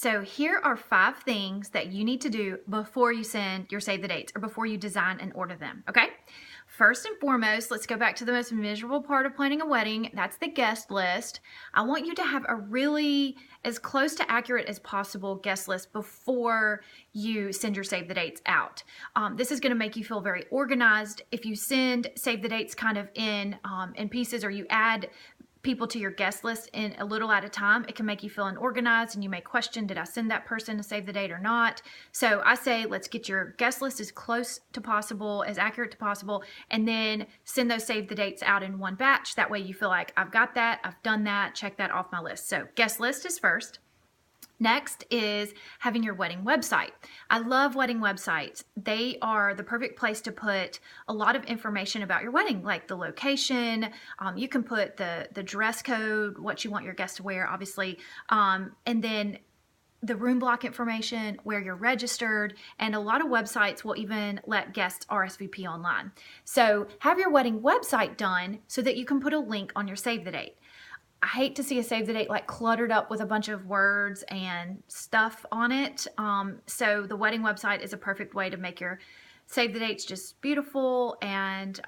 So here are 5 things that you need to do before you send your save the dates or before you design and order them, okay? First and foremost, let's go back to the most miserable part of planning a wedding. That's the guest list. I want you to have a really as close to accurate as possible guest list before you send your save the dates out. This is going to make you feel very organized. If you send save the dates kind of in pieces, or you add people to your guest list in a little at a time, it can make you feel unorganized and you may question, did I send that person to save the date or not? So I say, let's get your guest list as close to possible, as accurate to possible, and then send those save the dates out in one batch. That way you feel like I've got that, I've done that, check that off my list. So guest list is first. Next is having your wedding website. I love wedding websites. They are the perfect place to put a lot of information about your wedding, like the location. You can put the dress code, what you want your guests to wear, obviously, and then the room block information, where you're registered, and a lot of websites will even let guests RSVP online. So have your wedding website done so that you can put a link on your save the date. I hate to see a save the date like cluttered up with a bunch of words and stuff on it. So the wedding website is a perfect way to make your save the dates just beautiful and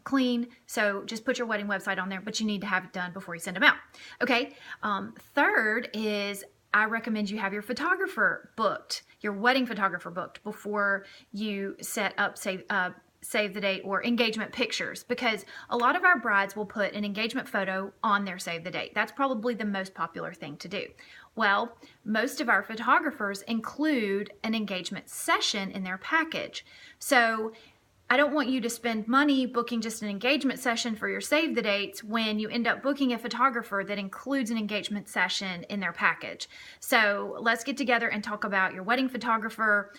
clean. So just put your wedding website on there, but you need to have it done before you send them out. Okay. Third is, I recommend you have your photographer booked, your wedding photographer booked before you set up save the date or engagement pictures, because a lot of our brides will put an engagement photo on their save the date. That's probably the most popular thing to do. Well, most of our photographers include an engagement session in their package. So I don't want you to spend money booking just an engagement session for your save the dates when you end up booking a photographer that includes an engagement session in their package. So let's get together and talk about your wedding photographer,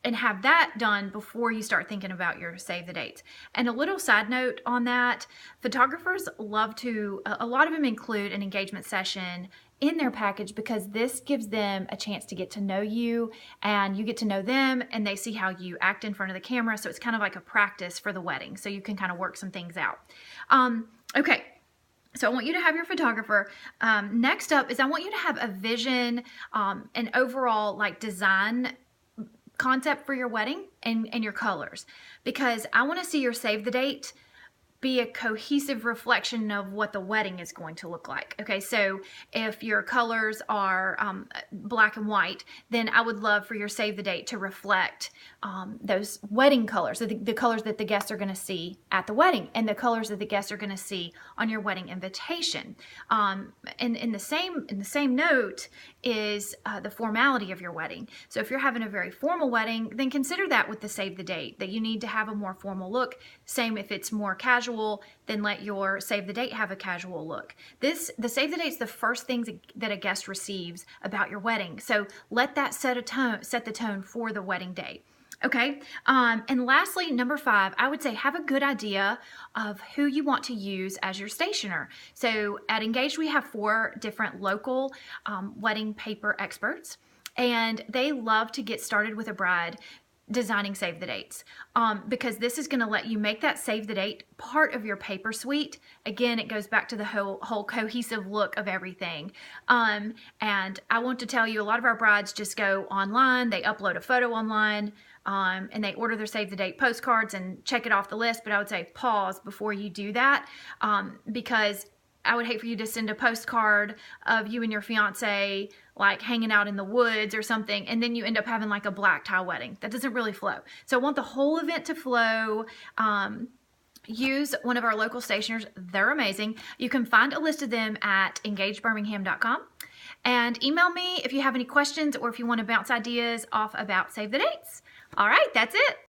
and have that done before you start thinking about your save the dates. And a little side note on that, photographers love to, a lot of them include an engagement session in their package because this gives them a chance to get to know you and you get to know them and they see how you act in front of the camera. So it's kind of like a practice for the wedding. So you can kind of work some things out. Okay. So I want you to have your photographer. Next up is I want you to have a vision, an overall like design concept for your wedding and your colors, because I want to see your save the date be a cohesive reflection of what the wedding is going to look like. Okay, so if your colors are black and white, then I would love for your save the date to reflect those wedding colors, so the colors that the guests are going to see at the wedding and the colors that the guests are going to see on your wedding invitation. And in the same note is the formality of your wedding. So if you're having a very formal wedding, then consider that with the save the date, that you need to have a more formal look. Same if it's more casual, then let your save the date have a casual look. The save the date is the first things that a guest receives about your wedding. So let that set the tone for the wedding day. Okay. And lastly, number 5, I would say have a good idea of who you want to use as your stationer. So at Engaged, we have 4 different local wedding paper experts, and they love to get started with a bride designing save the dates, because this is going to let you make that save the date part of your paper suite. Again, it goes back to the whole cohesive look of everything. And I want to tell you, a lot of our brides just go online, they upload a photo online, and they order their save the date postcards and check it off the list. But I would say pause before you do that, because I would hate for you to send a postcard of you and your fiance like hanging out in the woods or something, and then you end up having like a black tie wedding. That doesn't really flow. So I want the whole event to flow. Use one of our local stationers. They're amazing. You can find a list of them at engagedbirmingham.com. And email me if you have any questions or if you want to bounce ideas off about save the dates. All right, that's it.